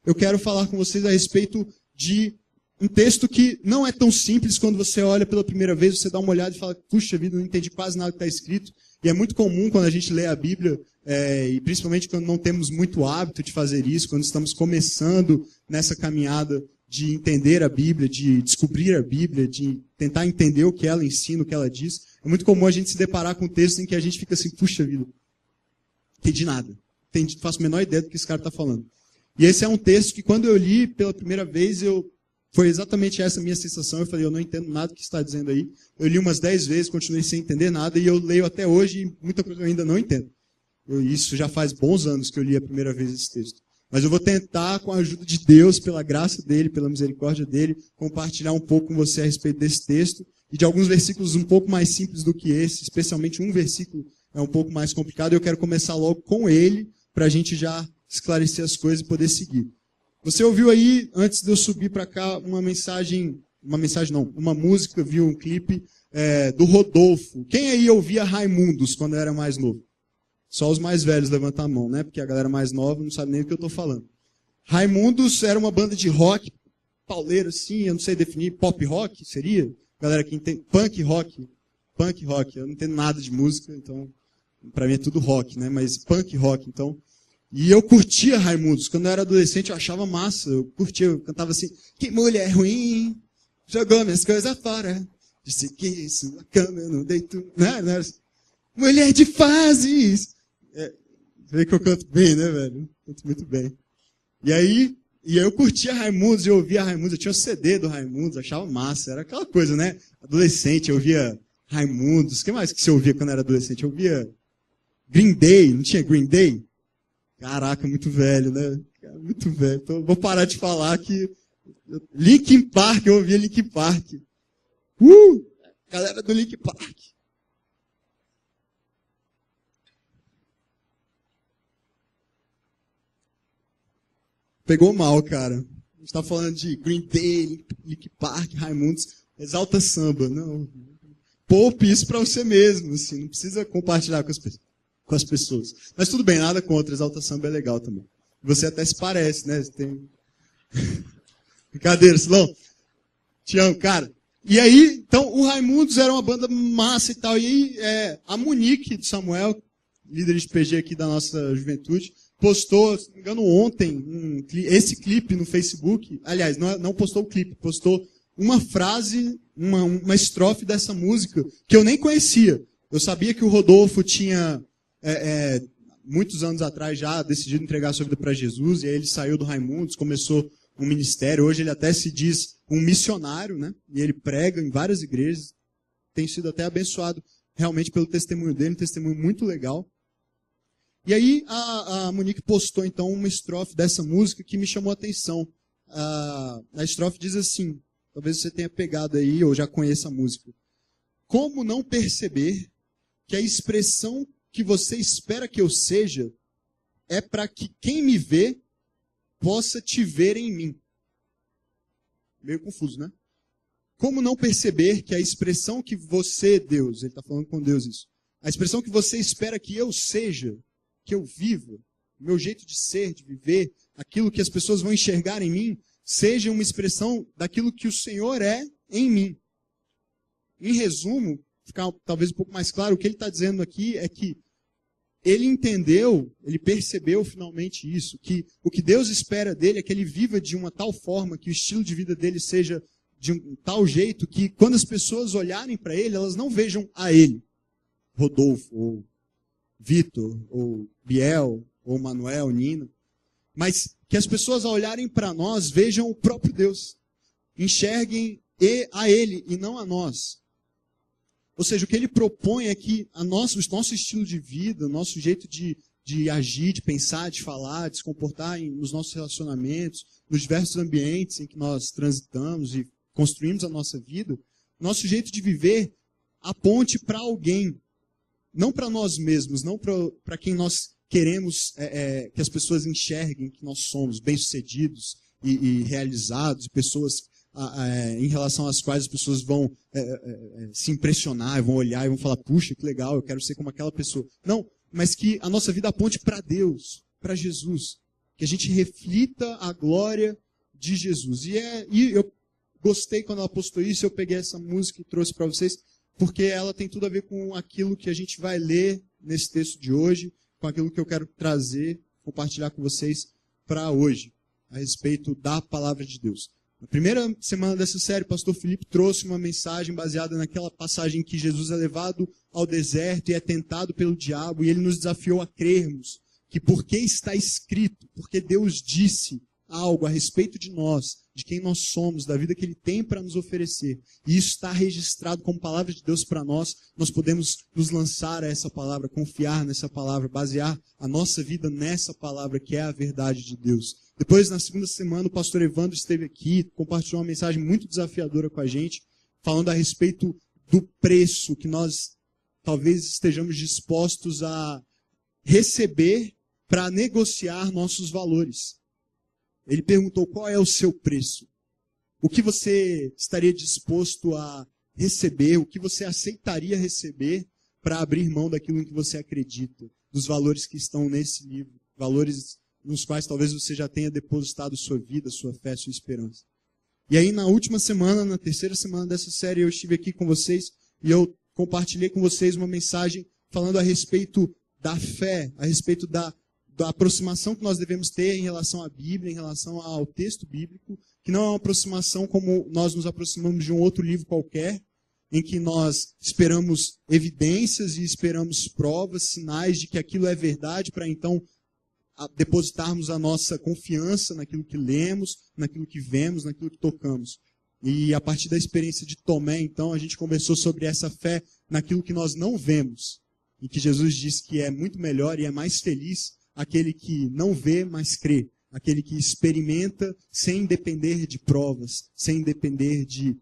eu quero falar com vocês a respeito de um texto que não é tão simples. Quando você olha pela primeira vez, você dá uma olhada e fala, puxa vida, não entendi quase nada que está escrito. E é muito comum quando a gente lê a Bíblia, e principalmente quando não temos muito hábito de fazer isso, quando estamos começando nessa caminhada de entender a Bíblia, de descobrir a Bíblia, de tentar entender o que ela ensina, o que ela diz. É muito comum a gente se deparar com um texto em que a gente fica assim, puxa vida, não entendi nada. Faço a menor ideia do que esse cara está falando. E esse é um texto que quando eu li pela primeira vez, foi exatamente essa a minha sensação. Eu falei, eu não entendo nada do que está dizendo aí. Eu li umas 10 vezes, continuei sem entender nada, e eu leio até hoje e muita coisa eu ainda não entendo. Isso já faz bons anos que eu li a primeira vez esse texto. Mas eu vou tentar, com a ajuda de Deus, pela graça dele, pela misericórdia dele, compartilhar um pouco com você a respeito desse texto e de alguns versículos um pouco mais simples do que esse, especialmente um versículo é um pouco mais complicado. Eu quero começar logo com ele, para a gente já esclarecer as coisas e poder seguir. Você ouviu aí, antes de eu subir para cá, uma música, viu um clipe do Rodolfo. Quem aí ouvia Raimundos quando era mais novo? Só os mais velhos levantam a mão, né? Porque a galera mais nova não sabe nem o que eu estou falando. Raimundos era uma banda de rock, pauleira assim, eu não sei definir, pop rock seria? Galera que entende, punk rock, eu não entendo nada de música, então, para mim é tudo rock, né? Mas punk rock, então. E eu curtia Raimundos. Quando eu era adolescente, eu achava massa. Eu curtia, eu cantava assim, que mulher ruim, jogou minhas coisas fora. Disse que isso, na cama eu não deito. Não era assim. Mulher de fases. Vê que eu canto bem, né, velho? Canto muito bem. E aí eu curtia Raimundos, eu ouvia Raimundos. Eu tinha o CD do Raimundos, achava massa. Era aquela coisa, né? Adolescente, eu ouvia Raimundos. O que mais que você ouvia quando era adolescente? Eu ouvia Green Day, não tinha Green Day? Caraca, muito velho, né? Muito velho. Então, vou parar de falar que... Linkin Park, eu ouvia Linkin Park. Galera do Linkin Park. Pegou mal, cara. A gente tá falando de Green Day, Linkin Park, Raimundos. Exalta Samba. Não. Poupe isso pra você mesmo, assim. Não precisa compartilhar com as pessoas. Mas tudo bem, nada contra, Exalta Samba é legal também. Você até se parece, né? Você tem... Brincadeira, Silão. Te amo, cara. E aí, então, o Raimundos era uma banda massa e tal. E aí, a Monique do Samuel, líder de PG aqui da nossa juventude, postou, se não me engano, ontem, esse clipe no Facebook. Aliás, não postou o clipe, postou uma frase, uma estrofe dessa música que eu nem conhecia. Eu sabia que o Rodolfo tinha... muitos anos atrás já decidido entregar a sua vida para Jesus, e aí ele saiu do Raimundos, começou um ministério. Hoje ele até se diz um missionário, né? E ele prega em várias igrejas, tem sido até abençoado realmente pelo testemunho dele, um testemunho muito legal. E aí a Monique postou então uma estrofe dessa música que me chamou a atenção. A estrofe diz assim, talvez você tenha pegado aí ou já conheça a música. Como não perceber que a expressão que você espera que eu seja é para que quem me vê possa te ver em mim. Meio confuso, né? Como não perceber que a expressão que você, Deus, ele está falando com Deus isso, a expressão que você espera que eu seja, que eu viva, o meu jeito de ser, de viver, aquilo que as pessoas vão enxergar em mim, seja uma expressão daquilo que o Senhor é em mim. Em resumo, ficar talvez um pouco mais claro, o que ele está dizendo aqui é que ele entendeu, ele percebeu finalmente isso, que o que Deus espera dele é que ele viva de uma tal forma, que o estilo de vida dele seja de um tal jeito, que quando as pessoas olharem para ele, elas não vejam a ele, Rodolfo, ou Vitor, ou Biel, ou Manuel, Nina, mas que as pessoas ao olharem para nós vejam o próprio Deus, enxerguem a ele e não a nós. Ou seja, o que ele propõe é que o nosso estilo de vida, o nosso jeito de agir, de pensar, de falar, de se comportar nos nossos relacionamentos, nos diversos ambientes em que nós transitamos e construímos a nossa vida, nosso jeito de viver aponte para alguém, não para nós mesmos, não para quem nós queremos que as pessoas enxerguem que nós somos bem-sucedidos e realizados, pessoas em relação às quais as pessoas vão se impressionar, vão olhar e vão falar, puxa, que legal, eu quero ser como aquela pessoa. Não, mas que a nossa vida aponte para Deus, para Jesus. que a gente reflita a glória de Jesus. E eu gostei quando ela postou isso, eu peguei essa música e trouxe para vocês, porque ela tem tudo a ver com aquilo que a gente vai ler nesse texto de hoje, com aquilo que eu quero trazer, compartilhar com vocês para hoje, a respeito da palavra de Deus. Na primeira semana dessa série, o pastor Felipe trouxe uma mensagem baseada naquela passagem em que Jesus é levado ao deserto e é tentado pelo diabo, e ele nos desafiou a crermos que porque está escrito, porque Deus disse algo a respeito de nós, de quem nós somos, da vida que Ele tem para nos oferecer, e isso está registrado como palavra de Deus para nós, nós podemos nos lançar a essa palavra, confiar nessa palavra, basear a nossa vida nessa palavra que é a verdade de Deus. Depois, na segunda semana, o pastor Evandro esteve aqui, compartilhou uma mensagem muito desafiadora com a gente, falando a respeito do preço que nós talvez estejamos dispostos a receber para negociar nossos valores. Ele perguntou: qual é o seu preço? O que você estaria disposto a receber? O que você aceitaria receber para abrir mão daquilo em que você acredita? Dos valores que estão nesse livro. Valores nos quais talvez você já tenha depositado sua vida, sua fé, sua esperança. E aí na última semana, na terceira semana dessa série, eu estive aqui com vocês e eu compartilhei com vocês uma mensagem falando a respeito da fé, a respeito da aproximação que nós devemos ter em relação à Bíblia, em relação ao texto bíblico, que não é uma aproximação como nós nos aproximamos de um outro livro qualquer, em que nós esperamos evidências e esperamos provas, sinais de que aquilo é verdade, para então depositarmos a nossa confiança naquilo que lemos, naquilo que vemos, naquilo que tocamos. E a partir da experiência de Tomé, então, a gente conversou sobre essa fé naquilo que nós não vemos, e que Jesus diz que é muito melhor e é mais feliz aquele que não vê, mas crê. Aquele que experimenta sem depender de provas, sem depender de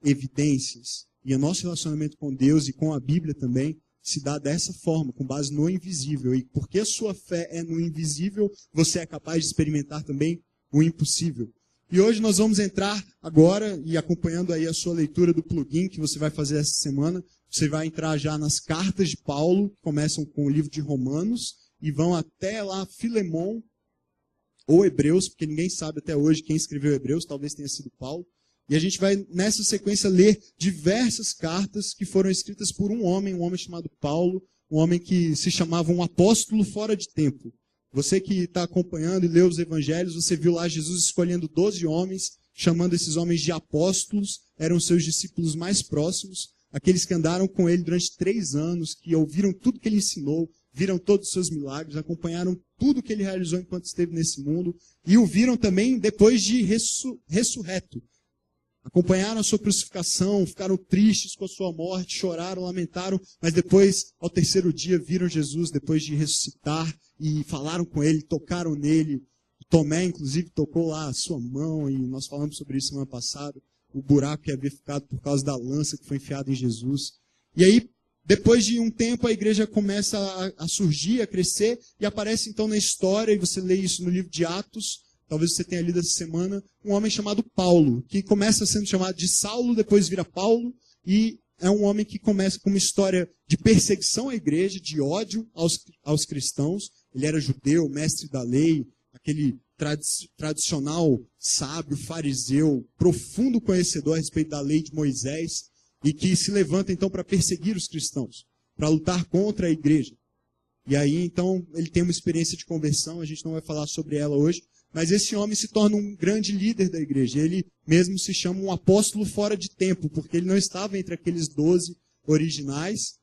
evidências. E o nosso relacionamento com Deus e com a Bíblia também se dá dessa forma, com base no invisível. E porque a sua fé é no invisível, você é capaz de experimentar também o impossível. E hoje nós vamos entrar agora, e acompanhando aí a sua leitura do plugin que você vai fazer essa semana, você vai entrar já nas cartas de Paulo, que começam com o livro de Romanos, e vão até lá Filemon, ou Hebreus, porque ninguém sabe até hoje quem escreveu Hebreus, talvez tenha sido Paulo. E a gente vai, nessa sequência, ler diversas cartas que foram escritas por um homem chamado Paulo, um homem que se chamava um apóstolo fora de tempo. Você que está acompanhando e leu os evangelhos, você viu lá Jesus escolhendo 12 homens, chamando esses homens de apóstolos, eram seus discípulos mais próximos, aqueles que andaram com ele durante 3 anos, que ouviram tudo que ele ensinou, viram todos os seus milagres, acompanharam tudo que ele realizou enquanto esteve nesse mundo, e o viram também depois de ressurreto. Acompanharam a sua crucificação, ficaram tristes com a sua morte, choraram, lamentaram, mas depois, ao terceiro dia, viram Jesus depois de ressuscitar, e falaram com ele, tocaram nele. Tomé, inclusive, tocou lá a sua mão, e nós falamos sobre isso semana passada, o buraco que havia ficado por causa da lança que foi enfiada em Jesus. E aí, depois de um tempo, a igreja começa a surgir, a crescer, e aparece então na história, e você lê isso no livro de Atos, talvez você tenha lido essa semana, um homem chamado Paulo, que começa sendo chamado de Saulo, depois vira Paulo, e é um homem que começa com uma história de perseguição à igreja, de ódio aos cristãos. Ele era judeu, mestre da lei, aquele tradicional sábio, fariseu, profundo conhecedor a respeito da lei de Moisés, e que se levanta então para perseguir os cristãos, para lutar contra a igreja. E aí então ele tem uma experiência de conversão, a gente não vai falar sobre ela hoje, mas esse homem se torna um grande líder da igreja. Ele mesmo se chama um apóstolo fora de tempo, porque ele não estava entre aqueles 12 originais.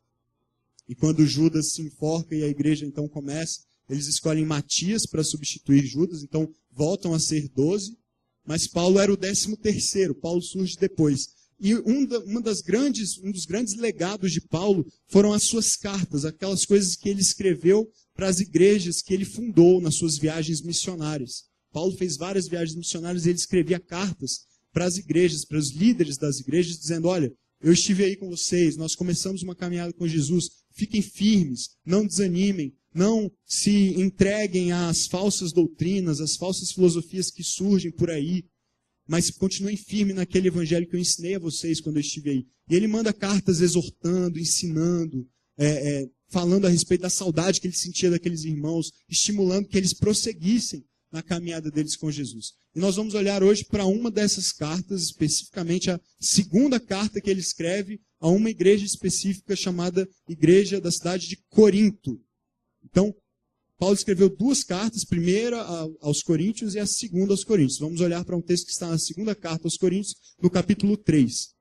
E quando Judas se enforca e a igreja então começa, eles escolhem Matias para substituir Judas, então voltam a ser 12. Mas Paulo era o 13º, Paulo surge depois. E um dos grandes legados de Paulo foram as suas cartas, aquelas coisas que ele escreveu para as igrejas que ele fundou nas suas viagens missionárias. Paulo fez várias viagens missionárias e ele escrevia cartas para as igrejas, para os líderes das igrejas, dizendo: olha, eu estive aí com vocês, nós começamos uma caminhada com Jesus, fiquem firmes, não desanimem, não se entreguem às falsas doutrinas, às falsas filosofias que surgem por aí, mas continuem firmes naquele evangelho que eu ensinei a vocês quando eu estive aí. E ele manda cartas exortando, ensinando, falando a respeito da saudade que ele sentia daqueles irmãos, estimulando que eles prosseguissem na caminhada deles com Jesus. E nós vamos olhar hoje para uma dessas cartas, especificamente a segunda carta que ele escreve a uma igreja específica chamada Igreja da cidade de Corinto. Então, Paulo escreveu duas cartas, a primeira aos Coríntios e a segunda aos Coríntios. Vamos olhar para um texto que está na segunda carta aos Coríntios, no capítulo 3.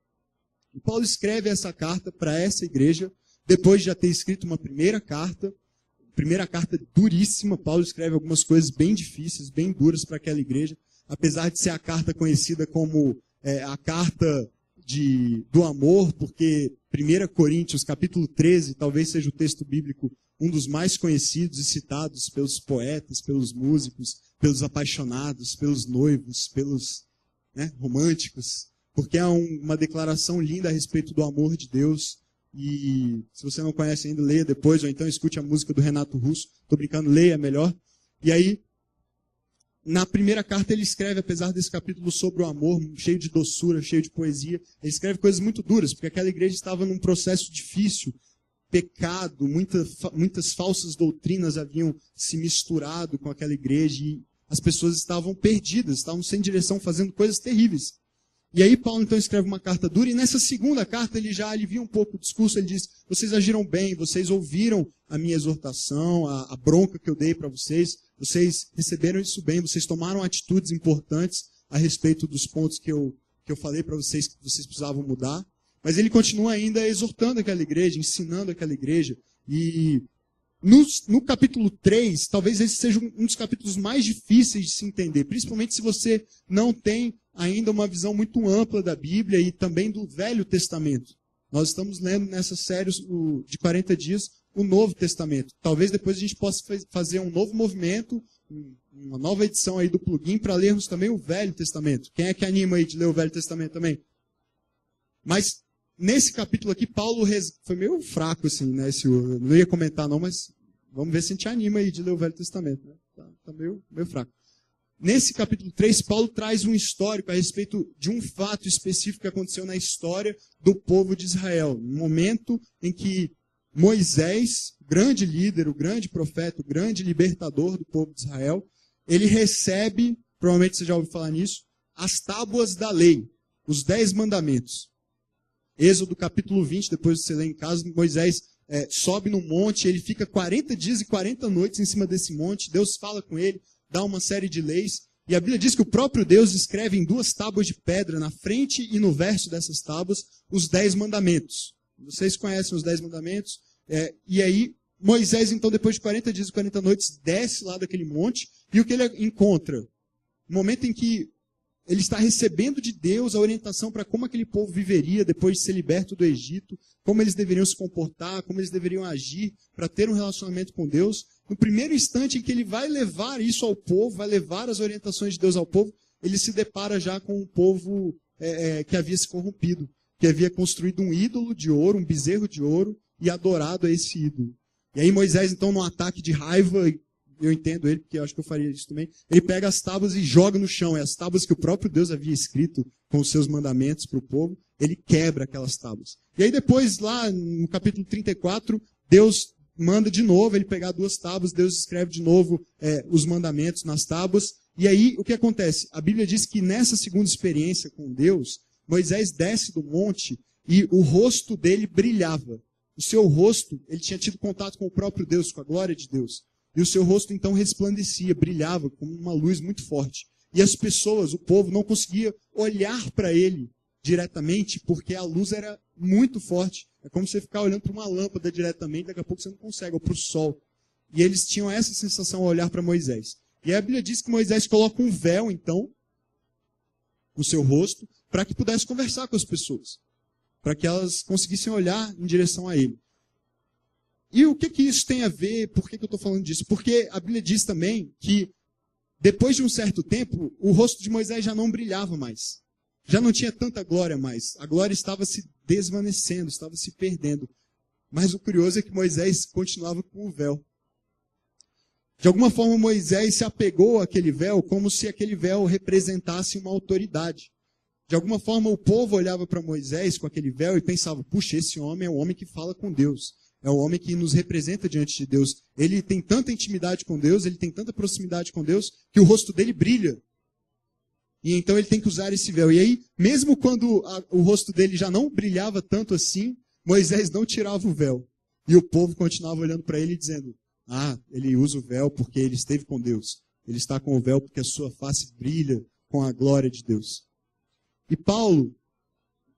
E Paulo escreve essa carta para essa igreja, depois de já ter escrito uma primeira carta duríssima. Paulo escreve algumas coisas bem difíceis, bem duras para aquela igreja, apesar de ser a carta conhecida como a carta do amor, porque 1 Coríntios, capítulo 13, talvez seja o texto bíblico um dos mais conhecidos e citados pelos poetas, pelos músicos, pelos apaixonados, pelos noivos, pelos românticos, porque é uma declaração linda a respeito do amor de Deus. E se você não conhece ainda, leia depois, ou então escute a música do Renato Russo. Estou brincando, leia melhor. E aí, na primeira carta ele escreve, apesar desse capítulo sobre o amor, cheio de doçura, cheio de poesia, ele escreve coisas muito duras, porque aquela igreja estava num processo difícil, pecado, muitas falsas doutrinas haviam se misturado com aquela igreja e as pessoas estavam perdidas, estavam sem direção, fazendo coisas terríveis. E aí Paulo então escreve uma carta dura, e nessa segunda carta ele já alivia um pouco o discurso, ele diz: vocês agiram bem, vocês ouviram a minha exortação, a bronca que eu dei para vocês receberam isso bem, vocês tomaram atitudes importantes a respeito dos pontos que eu falei para vocês que vocês precisavam mudar. Mas ele continua ainda exortando aquela igreja, ensinando aquela igreja. E no capítulo 3, talvez esse seja um dos capítulos mais difíceis de se entender, principalmente se você não tem ainda uma visão muito ampla da Bíblia e também do Velho Testamento. Nós estamos lendo nessa série de 40 dias o Novo Testamento. Talvez depois a gente possa fazer um novo movimento, uma nova edição aí do plugin para lermos também o Velho Testamento. Quem é que anima aí de ler o Velho Testamento também? Mas nesse capítulo aqui, Paulo foi meio fraco, assim, né? Eu não ia comentar não, mas vamos ver se a gente anima aí de ler o Velho Testamento. Né? Tá meio fraco. Nesse capítulo 3, Paulo traz um histórico a respeito de um fato específico que aconteceu na história do povo de Israel. Um momento em que Moisés, o grande líder, o grande profeta, o grande libertador do povo de Israel, ele recebe, provavelmente você já ouviu falar nisso, as tábuas da lei, os 10 mandamentos. Êxodo capítulo 20, depois você lê em casa, Moisés sobe no monte, ele fica 40 dias e 40 noites em cima desse monte, Deus fala com ele, dá uma série de leis, e a Bíblia diz que o próprio Deus escreve em 2 tábuas de pedra, na frente e no verso dessas tábuas, os 10 mandamentos. Vocês conhecem os 10 mandamentos? E aí, Moisés, então, depois de 40 dias e 40 noites, desce lá daquele monte, e o que ele encontra? No momento em que ele está recebendo de Deus a orientação para como aquele povo viveria depois de ser liberto do Egito, como eles deveriam se comportar, como eles deveriam agir para ter um relacionamento com Deus. No primeiro instante em que ele vai levar isso ao povo, vai levar as orientações de Deus ao povo, ele se depara já com um povo que havia se corrompido, que havia construído um ídolo de ouro, um bezerro de ouro, e adorado a esse ídolo. E aí Moisés, então, num ataque de raiva, eu entendo ele, porque eu acho que eu faria isso também, ele pega as tábuas e joga no chão, as tábuas que o próprio Deus havia escrito com os seus mandamentos para o povo, ele quebra aquelas tábuas. E aí depois, lá no capítulo 34, Deus manda de novo ele pegar 2 tábuas, Deus escreve de novo os mandamentos nas tábuas, e aí o que acontece? A Bíblia diz que nessa segunda experiência com Deus, Moisés desce do monte e o rosto dele brilhava. O seu rosto, ele tinha tido contato com o próprio Deus, com a glória de Deus. E o seu rosto então resplandecia, brilhava como uma luz muito forte. E as pessoas, o povo, não conseguia olhar para ele diretamente, porque a luz era muito forte. É como você ficar olhando para uma lâmpada diretamente, daqui a pouco você não consegue, ou para o sol. E eles tinham essa sensação ao olhar para Moisés. E a Bíblia diz que Moisés coloca um véu, então, no seu rosto, para que pudesse conversar com as pessoas. Para que elas conseguissem olhar em direção a ele. E o que isso tem a ver? Por que eu estou falando disso? Porque a Bíblia diz também que, depois de um certo tempo, o rosto de Moisés já não brilhava mais. Já não tinha tanta glória mais. A glória estava se desvanecendo, estava se perdendo. Mas o curioso é que Moisés continuava com o véu. De alguma forma, Moisés se apegou àquele véu como se aquele véu representasse uma autoridade. De alguma forma, o povo olhava para Moisés com aquele véu e pensava, puxa, esse homem é o homem que fala com Deus. É o homem que nos representa diante de Deus. Ele tem tanta intimidade com Deus, ele tem tanta proximidade com Deus, que o rosto dele brilha. E então ele tem que usar esse véu. E aí, mesmo quando o rosto dele já não brilhava tanto assim, Moisés não tirava o véu. E o povo continuava olhando para ele e dizendo, ele usa o véu porque ele esteve com Deus. Ele está com o véu porque a sua face brilha com a glória de Deus. E Paulo,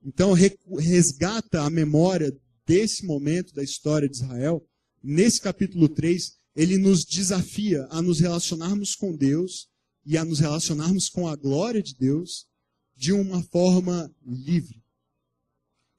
então, resgata a memória desse momento da história de Israel. Nesse capítulo 3, ele nos desafia a nos relacionarmos com Deus e a nos relacionarmos com a glória de Deus de uma forma livre.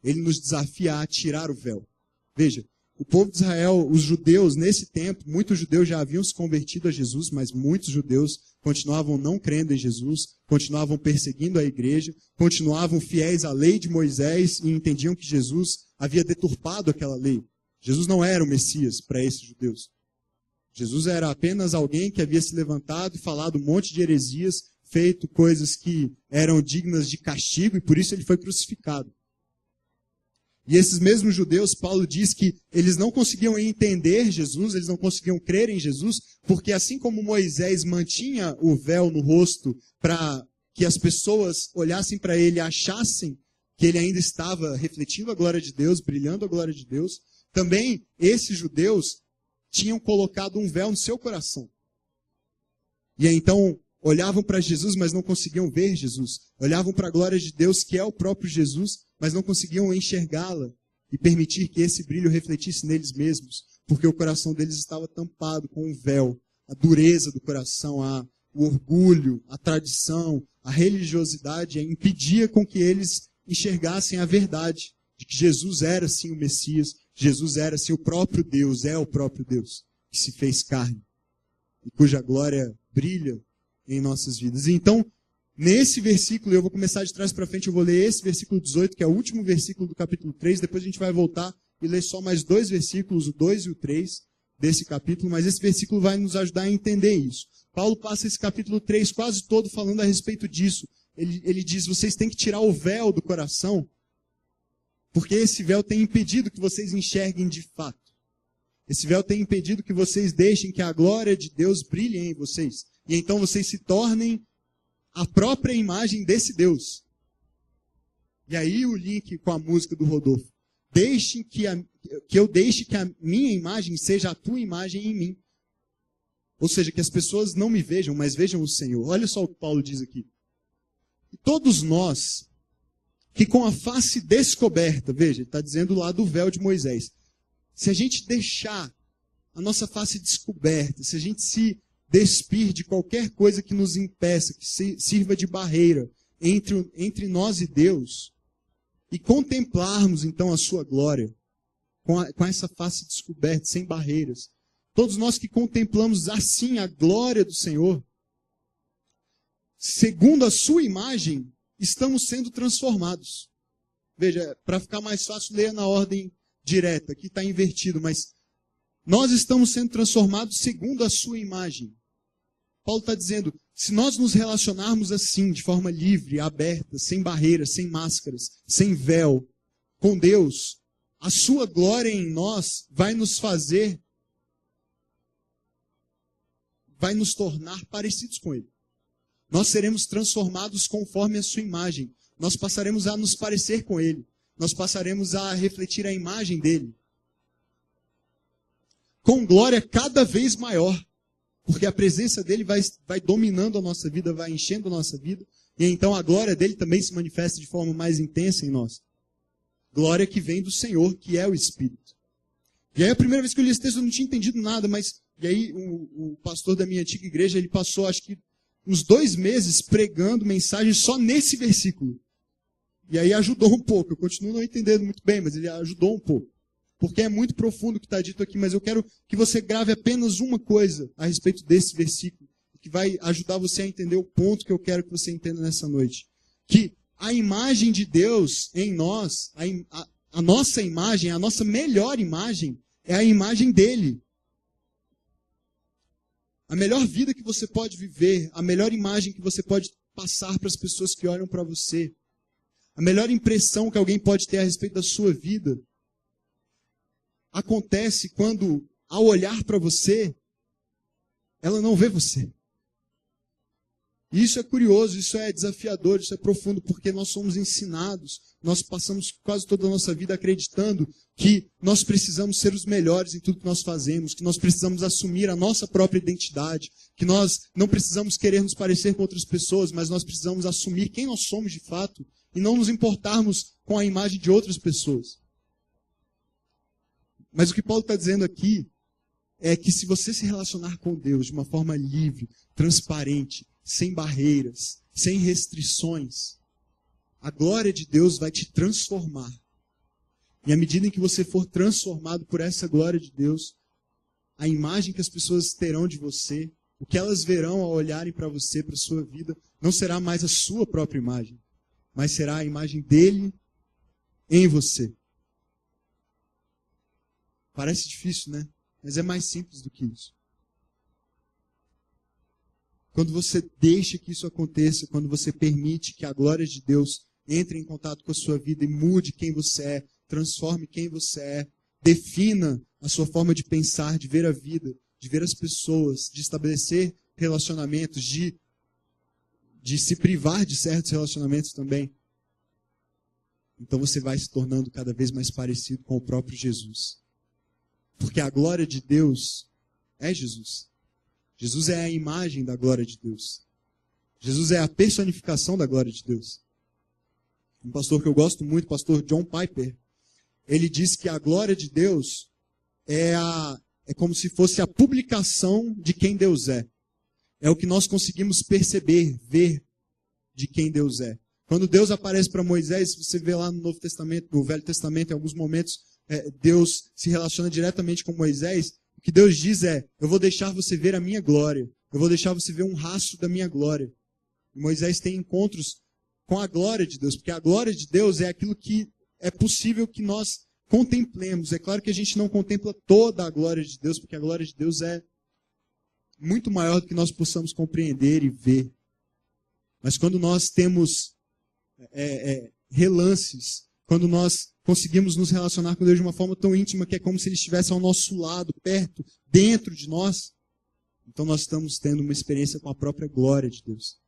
Ele nos desafia a tirar o véu. Veja, o povo de Israel, os judeus, nesse tempo, muitos judeus já haviam se convertido a Jesus, mas muitos judeus continuavam não crendo em Jesus, continuavam perseguindo a igreja, continuavam fiéis à lei de Moisés e entendiam que Jesus havia deturpado aquela lei. Jesus não era o Messias para esses judeus. Jesus era apenas alguém que havia se levantado e falado um monte de heresias, feito coisas que eram dignas de castigo e por isso ele foi crucificado. E esses mesmos judeus, Paulo diz que eles não conseguiam entender Jesus, eles não conseguiam crer em Jesus, porque assim como Moisés mantinha o véu no rosto para que as pessoas olhassem para ele e achassem que ele ainda estava refletindo a glória de Deus, brilhando a glória de Deus, também esses judeus tinham colocado um véu no seu coração. E aí, então olhavam para Jesus, mas não conseguiam ver Jesus. Olhavam para a glória de Deus, que é o próprio Jesus, mas não conseguiam enxergá-la e permitir que esse brilho refletisse neles mesmos, porque o coração deles estava tampado com um véu, a dureza do coração, o orgulho, a tradição, a religiosidade impedia com que eles enxergassem a verdade de que Jesus era sim o Messias, Jesus era sim o próprio Deus, é o próprio Deus, que se fez carne e cuja glória brilha em nossas vidas. E então, nesse versículo, eu vou começar de trás para frente, eu vou ler esse versículo 18, que é o último versículo do capítulo 3, depois a gente vai voltar e ler só mais 2 versículos, o 2 e o 3 desse capítulo, mas esse versículo vai nos ajudar a entender isso. Paulo passa esse capítulo 3 quase todo falando a respeito disso. Ele diz, vocês têm que tirar o véu do coração, porque esse véu tem impedido que vocês enxerguem de fato. Esse véu tem impedido que vocês deixem que a glória de Deus brilhe em vocês. E então vocês se tornem a própria imagem desse Deus. E aí o link com a música do Rodolfo. Eu deixe que a minha imagem seja a tua imagem em mim. Ou seja, que as pessoas não me vejam, mas vejam o Senhor. Olha só o que Paulo diz aqui. E todos nós, que com a face descoberta, veja, ele está dizendo lá do véu de Moisés. Se a gente deixar a nossa face descoberta, se a gente se despir de qualquer coisa que nos impeça, que sirva de barreira entre nós e Deus, e contemplarmos então a sua glória, com essa face descoberta, sem barreiras, todos nós que contemplamos assim a glória do Senhor, segundo a sua imagem, estamos sendo transformados. Veja, para ficar mais fácil, leia na ordem direta, aqui está invertido, mas nós estamos sendo transformados segundo a sua imagem. Paulo está dizendo, se nós nos relacionarmos assim, de forma livre, aberta, sem barreiras, sem máscaras, sem véu, com Deus, a sua glória em nós vai nos tornar parecidos com Ele. Nós seremos transformados conforme a sua imagem. Nós passaremos a nos parecer com Ele. Nós passaremos a refletir a imagem dEle. Com glória cada vez maior. Porque a presença dEle vai dominando a nossa vida, vai enchendo a nossa vida. E então a glória dEle também se manifesta de forma mais intensa em nós. Glória que vem do Senhor, que é o Espírito. E aí a primeira vez que eu li esse texto eu não tinha entendido nada, mas... E aí o pastor da minha antiga igreja, ele passou acho que uns 2 meses pregando mensagem só nesse versículo. E aí ajudou um pouco. Eu continuo não entendendo muito bem, mas ele ajudou um pouco. Porque é muito profundo o que está dito aqui, mas eu quero que você grave apenas uma coisa a respeito desse versículo, que vai ajudar você a entender o ponto que eu quero que você entenda nessa noite. Que a imagem de Deus em nós, a nossa imagem, a nossa melhor imagem, é a imagem dele. A melhor vida que você pode viver, a melhor imagem que você pode passar para as pessoas que olham para você, a melhor impressão que alguém pode ter a respeito da sua vida, acontece quando, ao olhar para você, ela não vê você. E isso é curioso, isso é desafiador, isso é profundo, porque nós somos ensinados, nós passamos quase toda a nossa vida acreditando que nós precisamos ser os melhores em tudo que nós fazemos, que nós precisamos assumir a nossa própria identidade, que nós não precisamos querer nos parecer com outras pessoas, mas nós precisamos assumir quem nós somos de fato e não nos importarmos com a imagem de outras pessoas. Mas o que Paulo está dizendo aqui é que se você se relacionar com Deus de uma forma livre, transparente, sem barreiras, sem restrições, a glória de Deus vai te transformar. E à medida em que você for transformado por essa glória de Deus, a imagem que as pessoas terão de você, o que elas verão ao olharem para você, para a sua vida, não será mais a sua própria imagem, mas será a imagem dele em você. Parece difícil, né? Mas é mais simples do que isso. Quando você deixa que isso aconteça, quando você permite que a glória de Deus entre em contato com a sua vida e mude quem você é, transforme quem você é, defina a sua forma de pensar, de ver a vida, de ver as pessoas, de estabelecer relacionamentos, de se privar de certos relacionamentos também. Então você vai se tornando cada vez mais parecido com o próprio Jesus. Porque a glória de Deus é Jesus. Jesus é a imagem da glória de Deus. Jesus é a personificação da glória de Deus. Um pastor que eu gosto muito, o pastor John Piper, ele diz que a glória de Deus é como se fosse a publicação de quem Deus é. É o que nós conseguimos perceber, ver de quem Deus é. Quando Deus aparece para Moisés, você vê lá no Novo Testamento, no Velho Testamento, em alguns momentos, Deus se relaciona diretamente com Moisés. O que Deus diz é, eu vou deixar você ver a minha glória. Eu vou deixar você ver um rastro da minha glória. E Moisés tem encontros com a glória de Deus, porque a glória de Deus é aquilo que é possível que nós contemplemos. É claro que a gente não contempla toda a glória de Deus, porque a glória de Deus é muito maior do que nós possamos compreender e ver. Mas quando nós temos relances, quando nós conseguimos nos relacionar com Deus de uma forma tão íntima que é como se Ele estivesse ao nosso lado, perto, dentro de nós, então nós estamos tendo uma experiência com a própria glória de Deus.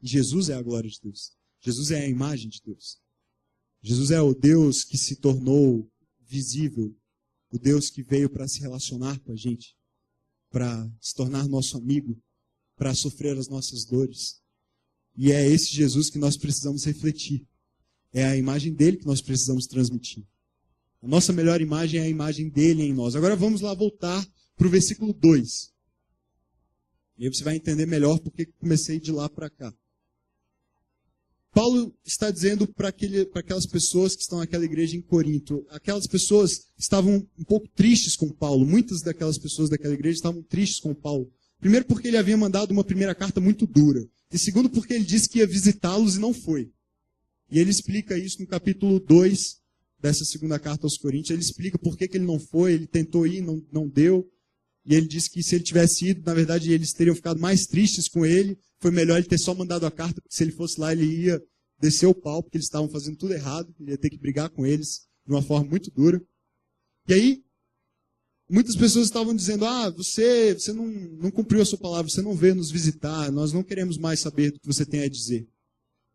E Jesus é a glória de Deus. Jesus é a imagem de Deus. Jesus é o Deus que se tornou visível, o Deus que veio para se relacionar com a gente, para se tornar nosso amigo, para sofrer as nossas dores. E é esse Jesus que nós precisamos refletir. É a imagem dele que nós precisamos transmitir. A nossa melhor imagem é a imagem dele em nós. Agora vamos lá voltar para o versículo 2. E aí você vai entender melhor porque comecei de lá para cá. Paulo está dizendo para aquelas pessoas que estão naquela igreja em Corinto. Aquelas pessoas estavam um pouco tristes com Paulo. Muitas daquelas pessoas daquela igreja estavam tristes com Paulo. Primeiro porque ele havia mandado uma primeira carta muito dura. E segundo porque ele disse que ia visitá-los e não foi. E ele explica isso no capítulo 2 dessa segunda carta aos Coríntios. Ele explica por que ele não foi, ele tentou ir, não deu. E ele disse que se ele tivesse ido, na verdade, eles teriam ficado mais tristes com ele. Foi melhor ele ter só mandado a carta, porque se ele fosse lá, ele ia descer o pau, porque eles estavam fazendo tudo errado. Ele ia ter que brigar com eles de uma forma muito dura. E aí, muitas pessoas estavam dizendo, você não cumpriu a sua palavra, você não veio nos visitar, nós não queremos mais saber do que você tem a dizer.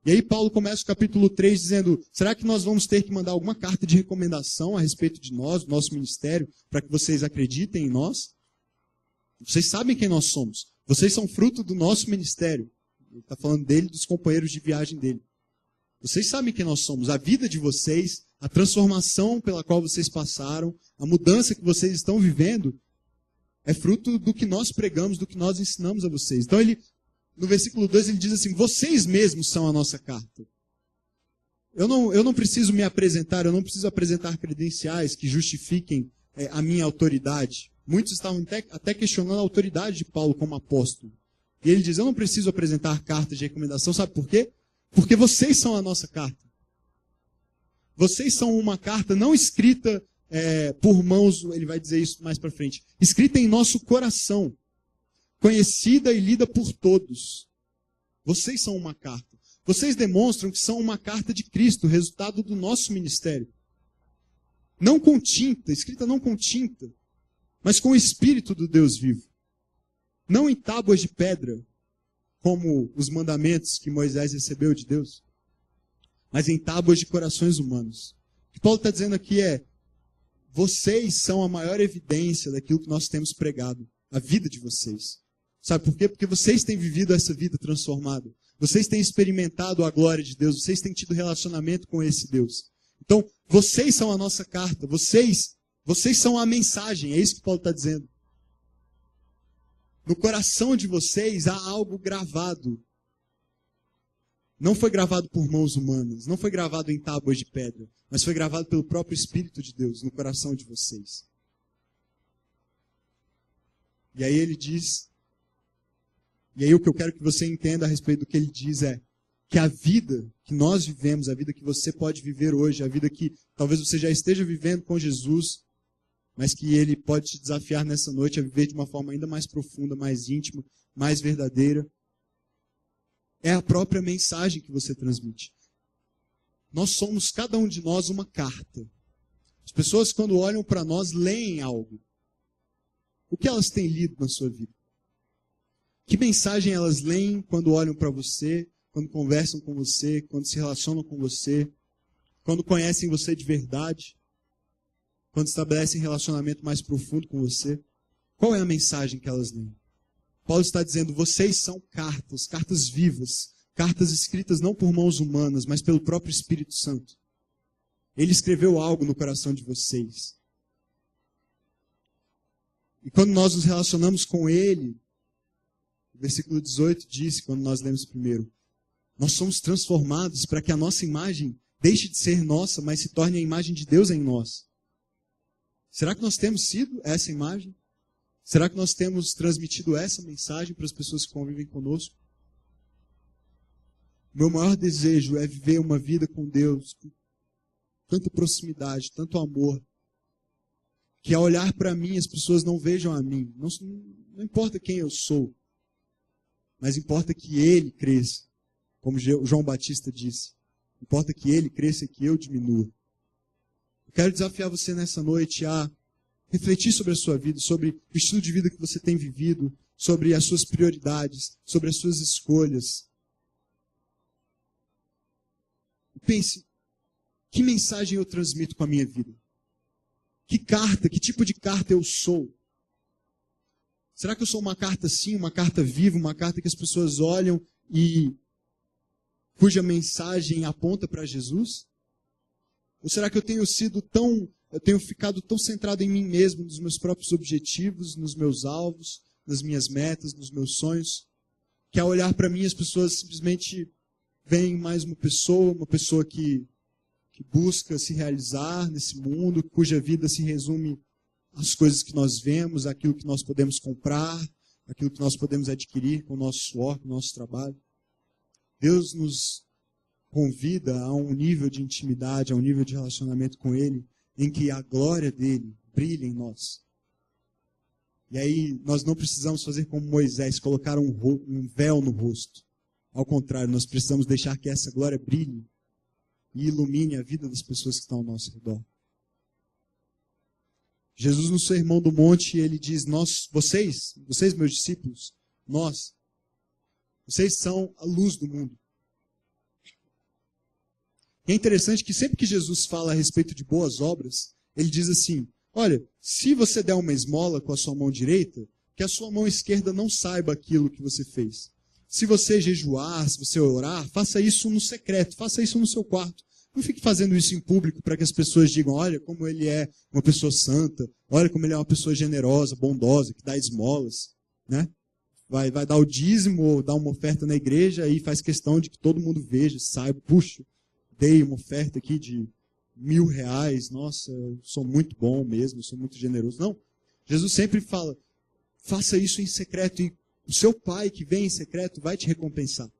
E aí Paulo começa o capítulo 3 dizendo, será que nós vamos ter que mandar alguma carta de recomendação a respeito de nós, do nosso ministério, para que vocês acreditem em nós? Vocês sabem quem nós somos. Vocês são fruto do nosso ministério. Ele está falando dele, dos companheiros de viagem dele. Vocês sabem quem nós somos. A vida de vocês, a transformação pela qual vocês passaram, a mudança que vocês estão vivendo, é fruto do que nós pregamos, do que nós ensinamos a vocês. Então no versículo 2 ele diz assim, vocês mesmos são a nossa carta. Eu não preciso me apresentar, eu não preciso apresentar credenciais que justifiquem a minha autoridade. Muitos estavam até questionando a autoridade de Paulo como apóstolo. E ele diz, eu não preciso apresentar cartas de recomendação, sabe por quê? Porque vocês são a nossa carta. Vocês são uma carta não escrita por mãos, ele vai dizer isso mais para frente, escrita em nosso coração, conhecida e lida por todos. Vocês são uma carta. Vocês demonstram que são uma carta de Cristo, resultado do nosso ministério. não com tinta, escrita não com tinta, mas com o Espírito do Deus vivo. Não em tábuas de pedra, como os mandamentos que Moisés recebeu de Deus, mas em tábuas de corações humanos. O que Paulo está dizendo aqui é: vocês são a maior evidência daquilo que nós temos pregado, a vida de vocês. Sabe por quê? Porque vocês têm vivido essa vida transformada. Vocês têm experimentado a glória de Deus, vocês têm tido relacionamento com esse Deus. Então, vocês são a nossa carta, vocês são a mensagem, é isso que Paulo está dizendo. No coração de vocês há algo gravado. Não foi gravado por mãos humanas, não foi gravado em tábuas de pedra, mas foi gravado pelo próprio Espírito de Deus no coração de vocês. E aí ele diz, e aí o que eu quero que você entenda a respeito do que ele diz é que a vida que nós vivemos, a vida que você pode viver hoje, a vida que talvez você já esteja vivendo com Jesus, mas que ele pode te desafiar nessa noite a viver de uma forma ainda mais profunda, mais íntima, mais verdadeira, é a própria mensagem que você transmite. Nós somos, cada um de nós, uma carta. As pessoas, quando olham para nós, leem algo. O que elas têm lido na sua vida? Que mensagem elas leem quando olham para você, quando conversam com você, quando se relacionam com você, quando conhecem você de verdade, quando estabelecem relacionamento mais profundo com você? Qual é a mensagem que elas leem? Paulo está dizendo, vocês são cartas, cartas vivas, cartas escritas não por mãos humanas, mas pelo próprio Espírito Santo. Ele escreveu algo no coração de vocês. E quando nós nos relacionamos com Ele, o versículo 18 diz, quando nós lemos primeiro, nós somos transformados para que a nossa imagem deixe de ser nossa, mas se torne a imagem de Deus em nós. Será que nós temos sido essa imagem? Será que nós temos transmitido essa mensagem para as pessoas que convivem conosco? Meu maior desejo é viver uma vida com Deus, com tanta proximidade, tanto amor, que ao olhar para mim as pessoas não vejam a mim. Não importa quem eu sou, mas importa que Ele cresça, como João Batista disse. Importa que Ele cresça e que eu diminua. Eu quero desafiar você nessa noite a refletir sobre a sua vida, sobre o estilo de vida que você tem vivido, sobre as suas prioridades, sobre as suas escolhas. Pense, que mensagem eu transmito com a minha vida? Que carta, que tipo de carta eu sou? Será que eu sou uma carta assim, uma carta viva, uma carta que as pessoas olham e cuja mensagem aponta para Jesus? Ou será que eu tenho ficado tão centrado em mim mesmo, nos meus próprios objetivos, nos meus alvos, nas minhas metas, nos meus sonhos, que ao olhar para mim as pessoas simplesmente veem mais uma pessoa que busca se realizar nesse mundo, cuja vida se resume às coisas que nós vemos, àquilo que nós podemos comprar, àquilo que nós podemos adquirir com o nosso suor, com o nosso trabalho. Deus nos convida a um nível de intimidade, a um nível de relacionamento com Ele, em que a glória dele brilha em nós. E aí nós não precisamos fazer como Moisés, colocar um véu no rosto. Ao contrário, nós precisamos deixar que essa glória brilhe e ilumine a vida das pessoas que estão ao nosso redor. Jesus, no Sermão do Monte, ele diz, vocês meus discípulos, vocês são a luz do mundo. E é interessante que sempre que Jesus fala a respeito de boas obras, ele diz assim, olha, se você der uma esmola com a sua mão direita, que a sua mão esquerda não saiba aquilo que você fez. Se você jejuar, se você orar, faça isso no secreto, faça isso no seu quarto. Não fique fazendo isso em público para que as pessoas digam, olha como ele é uma pessoa santa, olha como ele é uma pessoa generosa, bondosa, que dá esmolas, né? Vai dar o dízimo ou dá uma oferta na igreja e faz questão de que todo mundo veja, saiba, puxa, dei uma oferta aqui de R$1.000, nossa, eu sou muito bom mesmo, eu sou muito generoso. Não, Jesus sempre fala, faça isso em secreto e o seu Pai que vem em secreto vai te recompensar.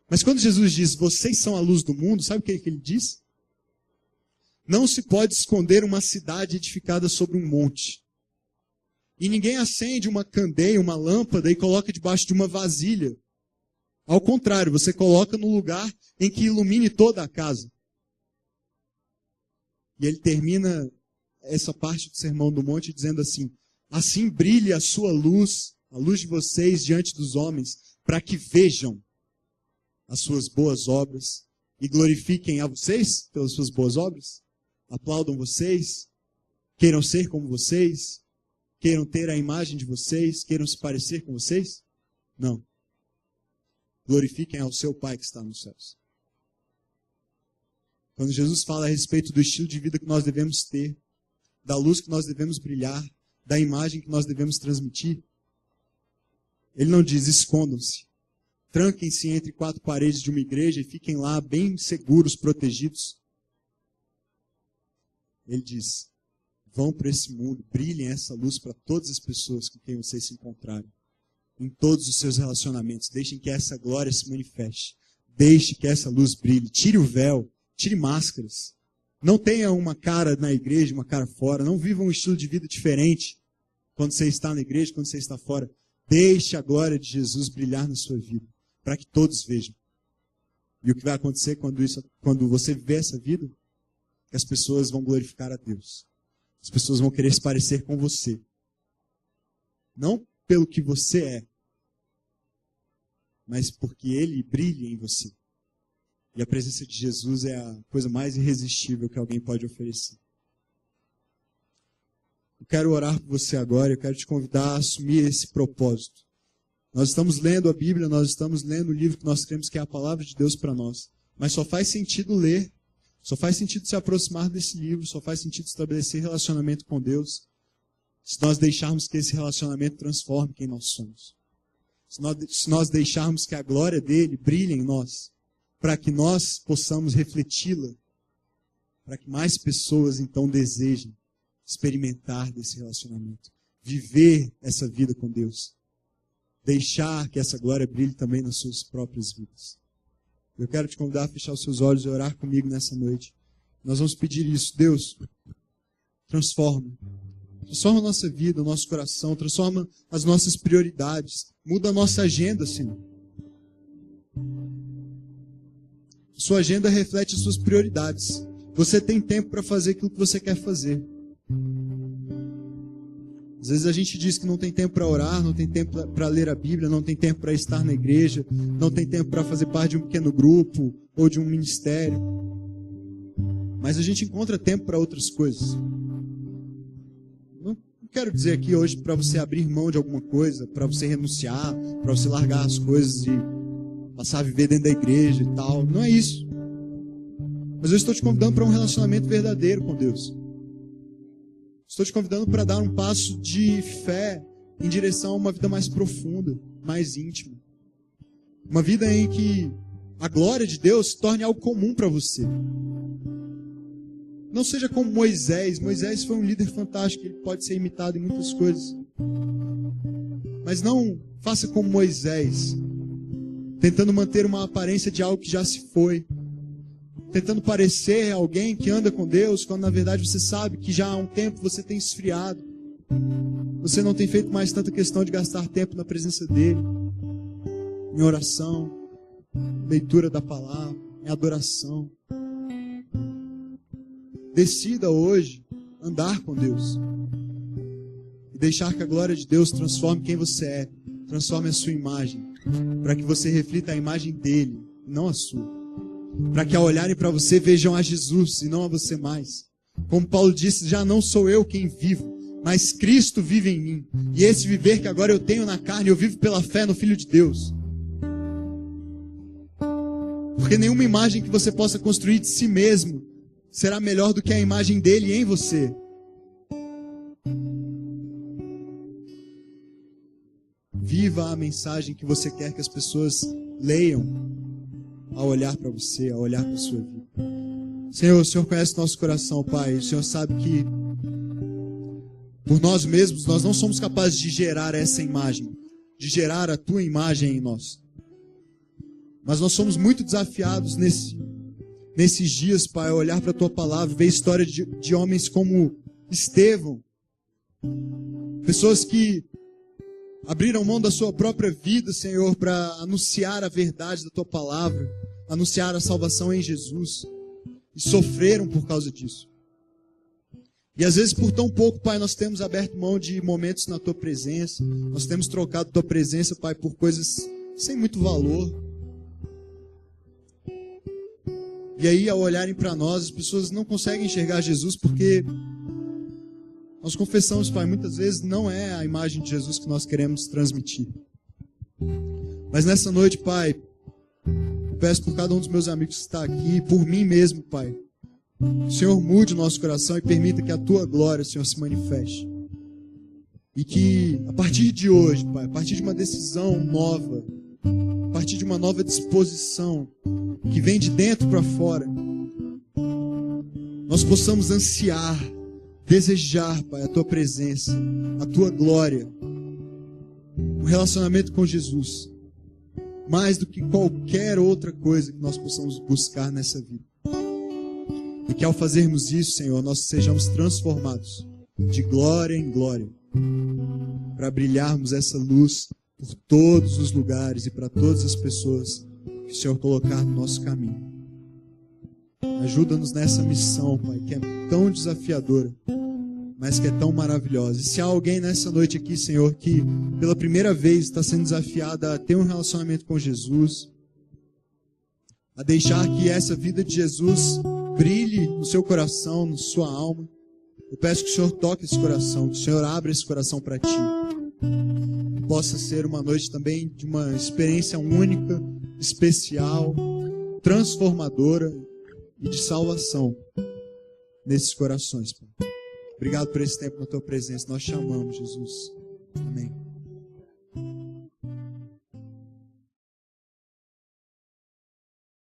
Mas quando Jesus diz, vocês são a luz do mundo, sabe o que ele diz? Não se pode esconder uma cidade edificada sobre um monte. E ninguém acende uma candeia, uma lâmpada e coloca debaixo de uma vasilha. Ao contrário, você coloca no lugar em que ilumine toda a casa. E ele termina essa parte do Sermão do Monte dizendo assim: assim brilhe a sua luz, a luz de vocês diante dos homens, para que vejam as suas boas obras e glorifiquem a vocês pelas suas boas obras, aplaudam vocês, queiram ser como vocês, queiram ter a imagem de vocês, queiram se parecer com vocês? Não. Glorifiquem ao seu Pai que está nos céus. Quando Jesus fala a respeito do estilo de vida que nós devemos ter, da luz que nós devemos brilhar, da imagem que nós devemos transmitir, ele não diz: escondam-se, tranquem-se entre quatro paredes de uma igreja e fiquem lá bem seguros, protegidos. Ele diz: vão para esse mundo, brilhem essa luz para todas as pessoas com quem vocês se encontrarem, em todos os seus relacionamentos. Deixem que essa glória se manifeste. Deixe que essa luz brilhe. Tire o véu, tire máscaras. Não tenha uma cara na igreja, uma cara fora. Não viva um estilo de vida diferente quando você está na igreja, quando você está fora. Deixe a glória de Jesus brilhar na sua vida, para que todos vejam. E o que vai acontecer quando você viver essa vida? Que as pessoas vão glorificar a Deus. As pessoas vão querer se parecer com você. Não pelo que você é, mas porque Ele brilha em você. E a presença de Jesus é a coisa mais irresistível que alguém pode oferecer. Eu quero orar por você agora, eu quero te convidar a assumir esse propósito. Nós estamos lendo a Bíblia, nós estamos lendo o livro que nós cremos que é a palavra de Deus para nós. Mas só faz sentido ler, só faz sentido se aproximar desse livro, só faz sentido estabelecer relacionamento com Deus, se nós deixarmos que esse relacionamento transforme quem nós somos. Se nós deixarmos que a glória dele brilhe em nós, para que nós possamos refleti-la, para que mais pessoas então desejem experimentar desse relacionamento, viver essa vida com Deus, deixar que essa glória brilhe também nas suas próprias vidas. Eu quero te convidar a fechar os seus olhos e orar comigo nessa noite. Nós vamos pedir isso. Deus, transforma a nossa vida, o nosso coração, transforma as nossas prioridades, muda a nossa agenda, Senhor. Sua agenda reflete as suas prioridades. Você tem tempo para fazer aquilo que você quer fazer. Às vezes a gente diz que não tem tempo para orar, não tem tempo para ler a Bíblia, não tem tempo para estar na igreja, não tem tempo para fazer parte de um pequeno grupo ou de um ministério. Mas a gente encontra tempo para outras coisas. Não quero dizer aqui hoje para você abrir mão de alguma coisa, para você renunciar, para você largar as coisas e passar a viver dentro da igreja e tal. Não é isso. Mas eu estou te convidando para um relacionamento verdadeiro com Deus. Estou te convidando para dar um passo de fé em direção a uma vida mais profunda, mais íntima. Uma vida em que a glória de Deus se torne algo comum para você. Não seja como Moisés. Moisés foi um líder fantástico, ele pode ser imitado em muitas coisas. Mas não faça como Moisés, tentando manter uma aparência de algo que já se foi. Tentando parecer alguém que anda com Deus, quando na verdade você sabe que já há um tempo você tem esfriado. Você não tem feito mais tanta questão de gastar tempo na presença dEle, em oração, leitura da palavra, em adoração. Decida hoje andar com Deus e deixar que a glória de Deus transforme quem você é, transforme a sua imagem, para que você reflita a imagem dEle, não a sua. Para que ao olharem para você vejam a Jesus e não a você mais. Como Paulo disse, já não sou eu quem vivo, mas Cristo vive em mim. E esse viver que agora eu tenho na carne, eu vivo pela fé no Filho de Deus. Porque nenhuma imagem que você possa construir de si mesmo será melhor do que a imagem dele em você. Viva a mensagem que você quer que as pessoas leiam ao olhar para você, ao olhar para a sua vida. Senhor, o Senhor conhece nosso coração, Pai. O Senhor sabe que por nós mesmos nós não somos capazes de gerar essa imagem, de gerar a tua imagem em nós. Mas nós somos muito desafiados nesses dias, Pai, a olhar para a tua palavra, ver a história de homens como Estevão, pessoas que abriram mão da sua própria vida, Senhor, para anunciar a verdade da tua palavra, anunciar a salvação em Jesus, e sofreram por causa disso. E às vezes por tão pouco, Pai, nós temos aberto mão de momentos na Tua presença. Nós temos trocado Tua presença, Pai, por coisas sem muito valor. E aí, ao olharem para nós, as pessoas não conseguem enxergar Jesus porque nós confessamos, Pai, muitas vezes não é a imagem de Jesus que nós queremos transmitir. Mas nessa noite, Pai, eu peço por cada um dos meus amigos que está aqui, por mim mesmo, Pai, que o Senhor mude o nosso coração e permita que a Tua glória, Senhor, se manifeste. E que, a partir de hoje, Pai, a partir de uma decisão nova, a partir de uma nova disposição, que vem de dentro para fora, nós possamos ansiar, desejar, Pai, a Tua presença, a Tua glória, o relacionamento com Jesus, mais do que qualquer outra coisa que nós possamos buscar nessa vida. E que ao fazermos isso, Senhor, nós sejamos transformados de glória em glória, para brilharmos essa luz por todos os lugares e para todas as pessoas que o Senhor colocar no nosso caminho. Ajuda-nos nessa missão, Pai, que é tão desafiadora, mas que é tão maravilhosa. E se há alguém nessa noite aqui, Senhor, que pela primeira vez está sendo desafiado a ter um relacionamento com Jesus, a deixar que essa vida de Jesus brilhe no seu coração, na sua alma, eu peço que o Senhor toque esse coração, que o Senhor abra esse coração para Ti. Que possa ser uma noite também de uma experiência única, especial, transformadora e de salvação nesses corações, Pai. Obrigado por esse tempo na Tua presença. Nós te amamos, Jesus. Amém.